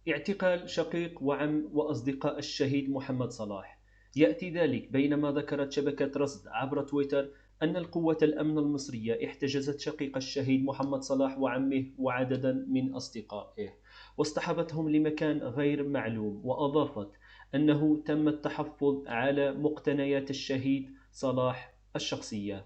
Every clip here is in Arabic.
اعتقال شقيق وعم وأصدقاء الشهيد محمد صلاح. يأتي ذلك بينما ذكرت شبكة رصد عبر تويتر أن القوة الأمن المصرية احتجزت شقيق الشهيد محمد صلاح وعمه وعددا من أصدقائه، واصطحبتهم لمكان غير معلوم، وأضافت أنه تم التحفظ على مقتنيات الشهيد صلاح الشخصية.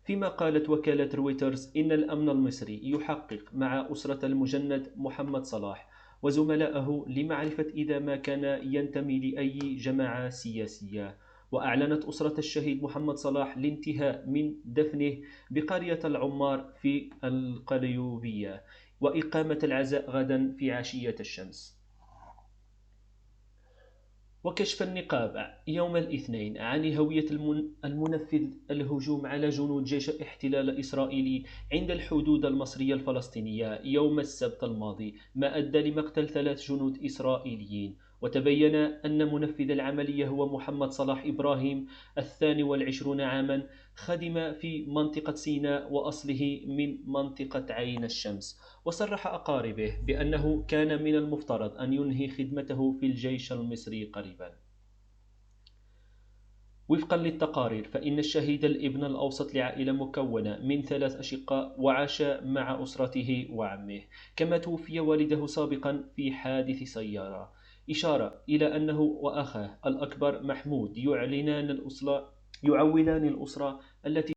فيما قالت وكالة رويترز إن الأمن المصري يحقق مع أسرة المجند محمد صلاح وزملائه لمعرفة إذا ما كان ينتمي لأي جماعة سياسية. وأعلنت أسرة الشهيد محمد صلاح الانتهاء من دفنه بقرية العمار في القليوبية، وإقامة العزاء غدا في عشية الشمس. وكشف النقاب يوم الاثنين عن هوية المنفذ الهجوم على جنود جيش الاحتلال الإسرائيلي عند الحدود المصرية الفلسطينية يوم السبت الماضي، ما أدى لمقتل 3 جنود إسرائيليين. وتبين أن منفذ العملية هو محمد صلاح إبراهيم، 22 عاما، خدم في منطقة سيناء وأصله من منطقة عين الشمس. وصرح أقاربه بأنه كان من المفترض أن ينهي خدمته في الجيش المصري قريبا. وفقا للتقارير فإن الشهيد الابن الأوسط لعائلة مكونة من 3 أشقاء، وعاش مع أسرته وعمه، كما توفي والده سابقا في حادث سيارة. إشارة إلى أنه وأخاه الأكبر محمود يعولان الأسرة التي